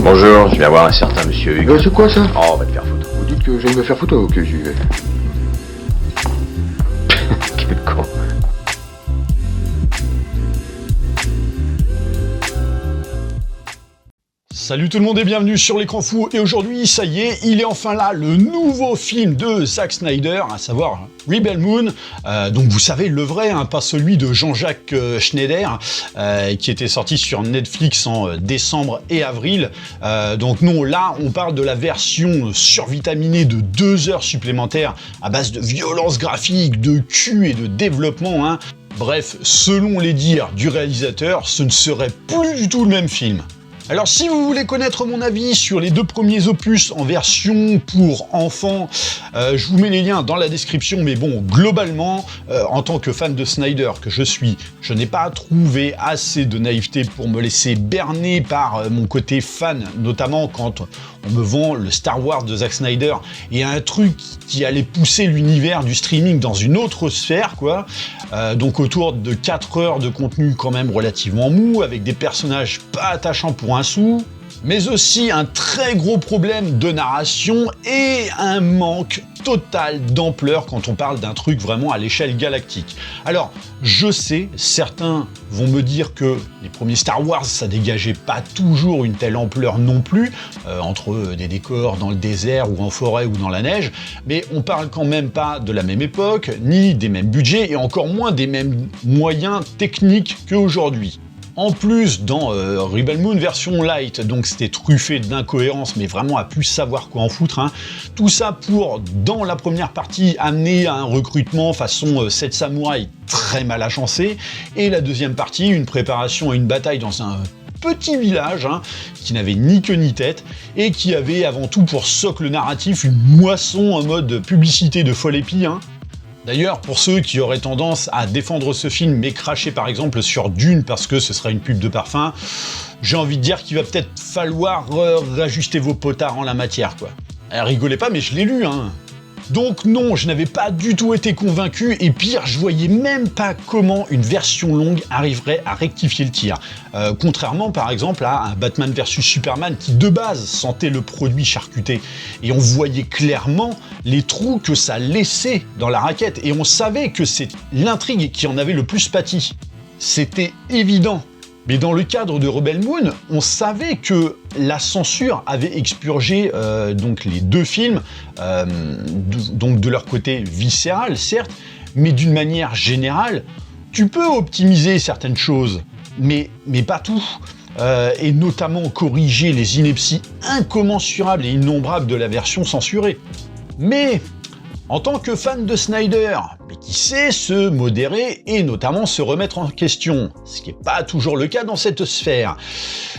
Bonjour, je viens voir un certain monsieur Hugues. C'est quoi ça? Oh, on va te faire foutre. Vous dites que j'aime me faire foutre, ok, j'y vais. Quel con. Salut tout le monde et bienvenue sur l'écran fou. Et aujourd'hui, ça y est, il est enfin là, le nouveau film de Zack Snyder, à savoir Rebel Moon. Donc vous savez, le vrai, hein, pas celui de Jean-Jacques Schneider, qui était sorti sur Netflix en décembre et avril. Donc non, là, on parle de la version survitaminée de 2 heures supplémentaires à base de violence graphique, de cul et de développement, hein. Bref, selon les dires du réalisateur, ce ne serait plus du tout le même film. Alors si vous voulez connaître mon avis sur les 2 premiers opus en version pour enfants, je vous mets les liens dans la description, mais bon, globalement, en tant que fan de Snyder que je suis, je n'ai pas trouvé assez de naïveté pour me laisser berner par mon côté fan, notamment quand on me vend le Star Wars de Zack Snyder et un truc qui allait pousser l'univers du streaming dans une autre sphère, quoi. Donc autour de 4 heures de contenu quand même relativement mou, avec des personnages pas attachants pour un sou, mais aussi un très gros problème de narration et un manque total d'ampleur quand on parle d'un truc vraiment à l'échelle galactique. Alors, je sais, certains vont me dire que les premiers Star Wars, ça dégageait pas toujours une telle ampleur non plus, entre des décors dans le désert ou en forêt ou dans la neige, mais on parle quand même pas de la même époque, ni des mêmes budgets, et encore moins des mêmes moyens techniques qu'aujourd'hui. En plus, dans Rebel Moon version light, donc c'était truffé d'incohérences, mais vraiment à plus savoir quoi en foutre, hein. Tout ça pour, dans la première partie, amener à un recrutement façon 7 samouraïs très mal agencé, et la deuxième partie, une préparation à une bataille dans un petit village, hein, qui n'avait ni queue ni tête, et qui avait avant tout pour socle narratif une moisson en mode publicité de folle épi, hein. D'ailleurs, pour ceux qui auraient tendance à défendre ce film mais cracher par exemple sur Dune parce que ce serait une pub de parfum, j'ai envie de dire qu'il va peut-être falloir réajuster vos potards en la matière, quoi. Rigolez pas, mais je l'ai lu, hein. Donc non, je n'avais pas du tout été convaincu, et pire, je voyais même pas comment une version longue arriverait à rectifier le tir. Contrairement par exemple à un Batman vs Superman qui de base sentait le produit charcuté, et on voyait clairement les trous que ça laissait dans la raquette, et on savait que c'est l'intrigue qui en avait le plus pâti. C'était évident. Mais dans le cadre de Rebel Moon, on savait que la censure avait expurgé donc les 2 films, donc de leur côté viscéral, certes, mais d'une manière générale, tu peux optimiser certaines choses, mais pas tout. Et notamment corriger les inepties incommensurables et innombrables de la version censurée. Mais en tant que fan de Snyder, mais qui sait se modérer et notamment se remettre en question, ce qui n'est pas toujours le cas dans cette sphère,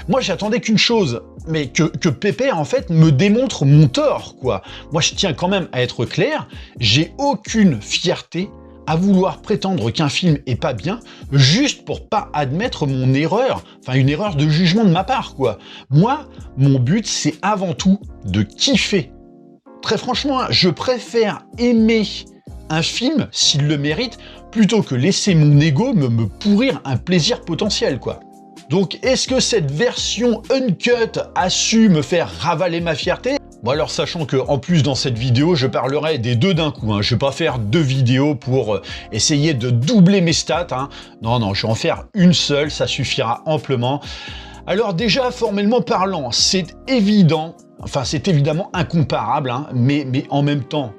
moi j'attendais qu'une chose, mais que Pépère en fait me démontre mon tort, quoi. Moi je tiens quand même à être clair, j'ai aucune fierté à vouloir prétendre qu'un film est pas bien juste pour pas admettre mon erreur, enfin une erreur de jugement de ma part, quoi. Moi, mon but c'est avant tout de kiffer. Très franchement, je préfère aimer un film, s'il le mérite, plutôt que laisser mon ego me pourrir un plaisir potentiel, quoi. Donc, est-ce que cette version uncut a su me faire ravaler ma fierté? Bon alors, sachant que en plus dans cette vidéo, je parlerai des 2 d'un coup, hein. Je vais pas faire 2 vidéos pour essayer de doubler mes stats, hein. Non, je vais en faire une seule, ça suffira amplement. Alors déjà, formellement parlant, c'est évident, enfin c'est évidemment incomparable, hein, mais en même temps,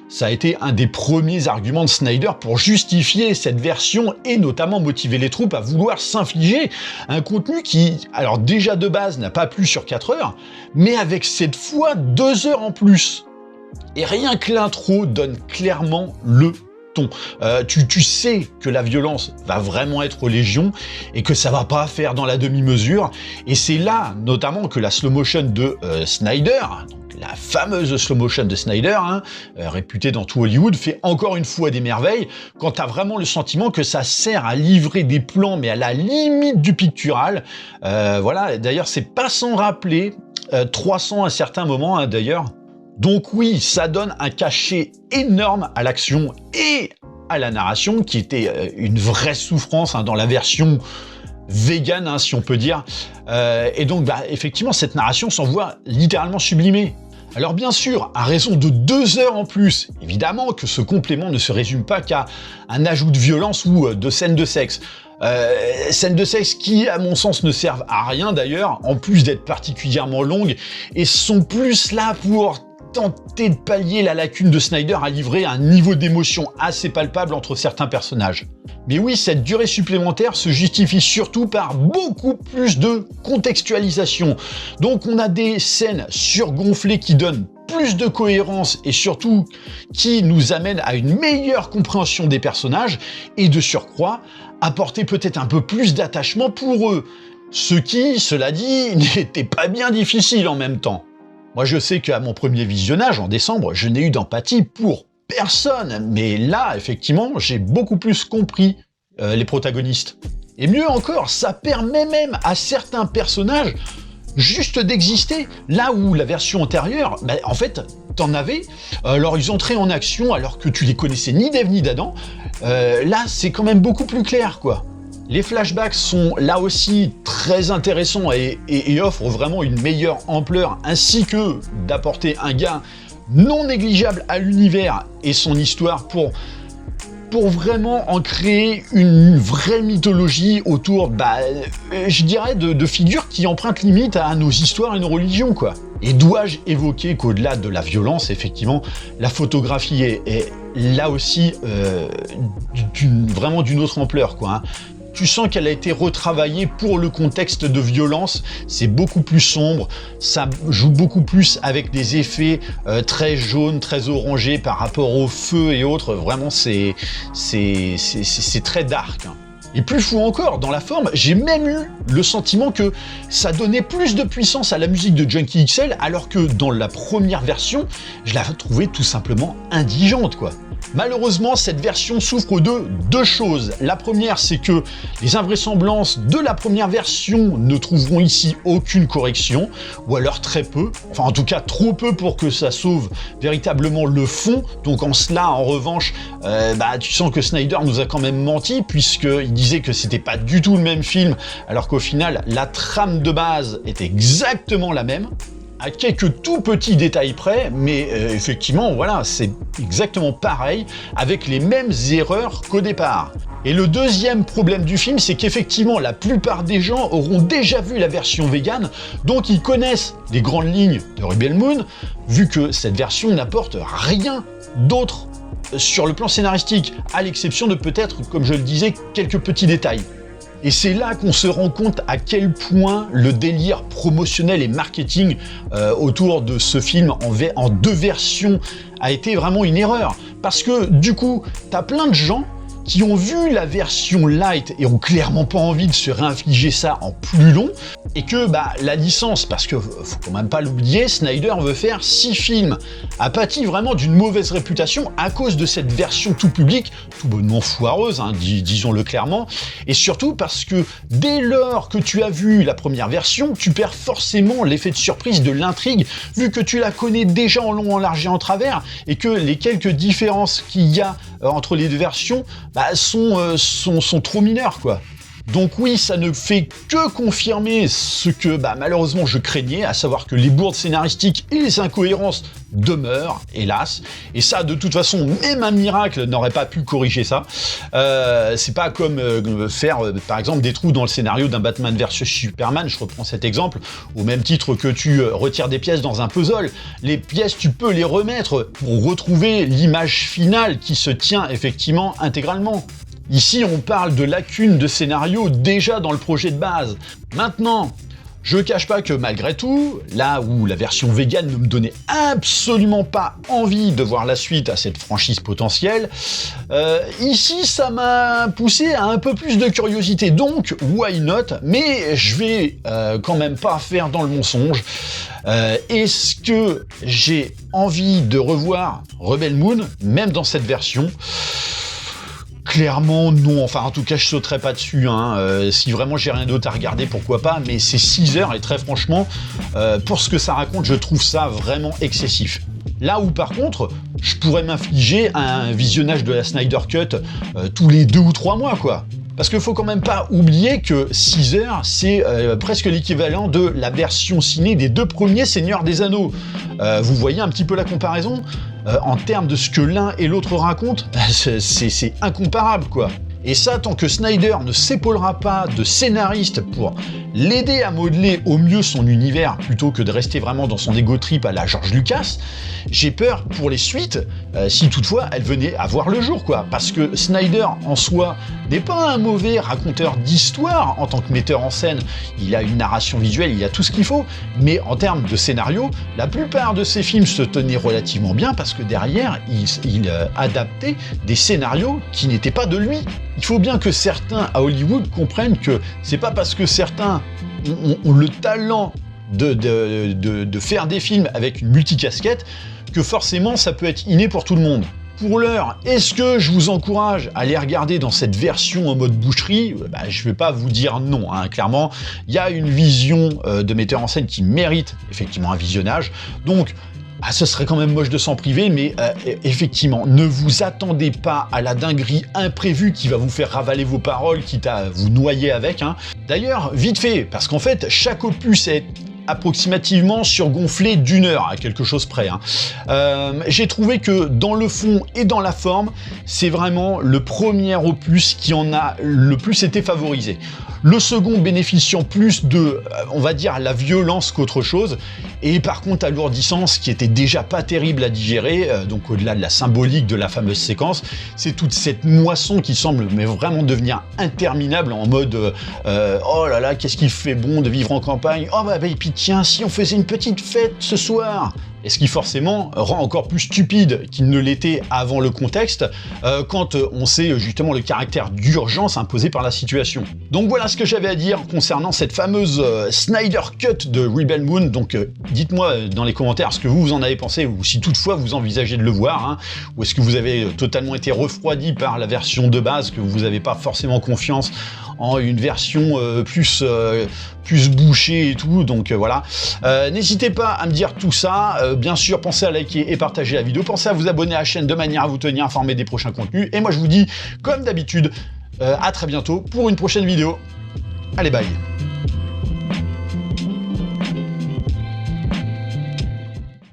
ça a été un des premiers arguments de Snyder pour justifier cette version et notamment motiver les troupes à vouloir s'infliger un contenu qui, alors déjà de base, n'a pas plu sur 4 heures, mais avec cette fois 2 heures en plus. Et rien que l'intro donne clairement le ton. Tu sais que la violence va vraiment être légion et que ça va pas faire dans la demi-mesure, et c'est là notamment que la slow motion de Snyder, donc la fameuse slow motion de Snyder, hein, réputée dans tout Hollywood, fait encore une fois des merveilles quand t'as vraiment le sentiment que ça sert à livrer des plans mais à la limite du pictural. Voilà, d'ailleurs c'est pas sans rappeler 300 à certains moments, hein, d'ailleurs. Donc oui, ça donne un cachet énorme à l'action et à la narration, qui était une vraie souffrance, hein, dans la version vegan, hein, si on peut dire. Et donc, effectivement, cette narration s'en voit littéralement sublimée. Alors bien sûr, à raison de 2 heures en plus, évidemment que ce complément ne se résume pas qu'à un ajout de violence ou de scènes de sexe. Scènes de sexe qui, à mon sens, ne servent à rien d'ailleurs, en plus d'être particulièrement longues, et sont plus là pour tenter de pallier la lacune de Snyder à livrer un niveau d'émotion assez palpable entre certains personnages. Mais oui, cette durée supplémentaire se justifie surtout par beaucoup plus de contextualisation. Donc on a des scènes surgonflées qui donnent plus de cohérence et surtout qui nous amènent à une meilleure compréhension des personnages et de surcroît, apporter peut-être un peu plus d'attachement pour eux. Ce qui, cela dit, n'était pas bien difficile en même temps. Moi, je sais qu'à mon premier visionnage, en décembre, je n'ai eu d'empathie pour personne. Mais là, effectivement, j'ai beaucoup plus compris les protagonistes. Et mieux encore, ça permet même à certains personnages juste d'exister. Là où la version antérieure, en fait, t'en avais, alors ils entraient en action alors que tu les connaissais ni d'Ève ni d'Adam. Là, c'est quand même beaucoup plus clair, quoi. Les flashbacks sont là aussi très intéressants et offrent vraiment une meilleure ampleur, ainsi que d'apporter un gain non négligeable à l'univers et son histoire pour vraiment en créer une vraie mythologie autour, je dirais, de figures qui empruntent limite à nos histoires et nos religions, quoi. Et dois-je évoquer qu'au-delà de la violence, effectivement, la photographie est là aussi vraiment d'une autre ampleur, quoi, hein. Tu sens qu'elle a été retravaillée pour le contexte de violence, c'est beaucoup plus sombre, ça joue beaucoup plus avec des effets très jaunes, très orangés par rapport au feu et autres, vraiment c'est très dark, hein. Et plus fou encore, dans la forme, j'ai même eu le sentiment que ça donnait plus de puissance à la musique de Junkie XL, alors que dans la première version, je la trouvais tout simplement indigente, quoi. Malheureusement, cette version souffre de 2 choses. La première, c'est que les invraisemblances de la première version ne trouveront ici aucune correction, ou alors très peu, enfin en tout cas trop peu pour que ça sauve véritablement le fond. Donc en cela, en revanche, tu sens que Snyder nous a quand même menti, puisqu'il disait que c'était pas du tout le même film, alors qu'au final, la trame de base est exactement la même. À quelques tout petits détails près, mais effectivement, voilà, c'est exactement pareil, avec les mêmes erreurs qu'au départ. Et le deuxième problème du film, c'est qu'effectivement, la plupart des gens auront déjà vu la version vegan, donc ils connaissent les grandes lignes de Rebel Moon, vu que cette version n'apporte rien d'autre sur le plan scénaristique, à l'exception de peut-être, comme je le disais, quelques petits détails. Et c'est là qu'on se rend compte à quel point le délire promotionnel et marketing autour de ce film en 2 versions a été vraiment une erreur. Parce que du coup, t'as plein de gens qui ont vu la version light et ont clairement pas envie de se réinfliger ça en plus long, et que la licence, parce que faut quand même pas l'oublier, Snyder veut faire 6 films, a pâti vraiment d'une mauvaise réputation à cause de cette version tout public, tout bonnement foireuse, hein, disons-le clairement, et surtout parce que dès lors que tu as vu la première version, tu perds forcément l'effet de surprise de l'intrigue, vu que tu la connais déjà en long, en large et en travers, et que les quelques différences qu'il y a entre les 2 versions sont trop mineures, quoi. Donc oui, ça ne fait que confirmer ce que malheureusement je craignais, à savoir que les bourdes scénaristiques et les incohérences demeurent, hélas. Et ça, de toute façon, même un miracle n'aurait pas pu corriger ça. C'est pas comme faire, par exemple, des trous dans le scénario d'un Batman vs Superman, je reprends cet exemple, au même titre que tu retires des pièces dans un puzzle. Les pièces, tu peux les remettre pour retrouver l'image finale qui se tient effectivement intégralement. Ici, on parle de lacunes de scénario déjà dans le projet de base. Maintenant, je ne cache pas que malgré tout, là où la version vegan ne me donnait absolument pas envie de voir la suite à cette franchise potentielle, ici, ça m'a poussé à un peu plus de curiosité. Donc, why not? Mais je vais quand même pas faire dans le mensonge. Est-ce que j'ai envie de revoir Rebel Moon, même dans cette version? Clairement non, enfin en tout cas je sauterai pas dessus, hein. Si vraiment j'ai rien d'autre à regarder, pourquoi pas, mais c'est 6 heures et très franchement, pour ce que ça raconte, je trouve ça vraiment excessif. Là où par contre, je pourrais m'infliger un visionnage de la Snyder Cut tous les 2 ou 3 mois, quoi. Parce qu'il faut quand même pas oublier que 6 heures, c'est presque l'équivalent de la version ciné des 2 premiers Seigneurs des Anneaux. Vous voyez un petit peu la comparaison ? En termes de ce que l'un et l'autre racontent, c'est incomparable, quoi. Et ça, tant que Snyder ne s'épaulera pas de scénariste pour l'aider à modeler au mieux son univers plutôt que de rester vraiment dans son ego trip à la George Lucas, j'ai peur pour les suites, si toutefois elles venaient à voir le jour, quoi. Parce que Snyder, en soi, n'est pas un mauvais raconteur d'histoire en tant que metteur en scène. Il a une narration visuelle, il a tout ce qu'il faut, mais en termes de scénario, la plupart de ses films se tenaient relativement bien parce que derrière, il adaptait des scénarios qui n'étaient pas de lui. Il faut bien que certains à Hollywood comprennent que c'est pas parce que certains ont le talent de faire des films avec une multicasquette que forcément ça peut être inné pour tout le monde. Pour l'heure, est-ce que je vous encourage à aller regarder dans cette version en mode boucherie ? Je vais pas vous dire non, hein. Clairement, il y a une vision de metteur en scène qui mérite effectivement un visionnage. Donc, ce serait quand même moche de s'en priver, mais effectivement, ne vous attendez pas à la dinguerie imprévue qui va vous faire ravaler vos paroles, quitte à vous noyer avec. Hein. D'ailleurs, vite fait, parce qu'en fait, chaque opus est approximativement surgonflé d'1 heure, à quelque chose près. Hein. J'ai trouvé que dans le fond et dans la forme, c'est vraiment le premier opus qui en a le plus été favorisé. Le second bénéficiant plus de, on va dire, la violence qu'autre chose, et par contre alourdissant, ce qui était déjà pas terrible à digérer, donc au-delà de la symbolique de la fameuse séquence, c'est toute cette moisson qui semble mais vraiment devenir interminable en mode oh là là, qu'est-ce qu'il fait bon de vivre en campagne, oh bah et puis tiens, si on faisait une petite fête ce soir. Et ce qui forcément rend encore plus stupide qu'il ne l'était avant le contexte, quand on sait justement le caractère d'urgence imposé par la situation. Donc voilà ce que j'avais à dire concernant cette fameuse Snyder Cut de Rebel Moon. Donc dites-moi dans les commentaires ce que vous en avez pensé, ou si toutefois vous envisagez de le voir, hein, ou est-ce que vous avez totalement été refroidi par la version de base, que vous n'avez pas forcément confiance en une version plus bouchée et tout, donc voilà. N'hésitez pas à me dire tout ça, bien sûr pensez à liker et partager la vidéo, pensez à vous abonner à la chaîne de manière à vous tenir informé des prochains contenus, et moi je vous dis, comme d'habitude, à très bientôt pour une prochaine vidéo. Allez, bye.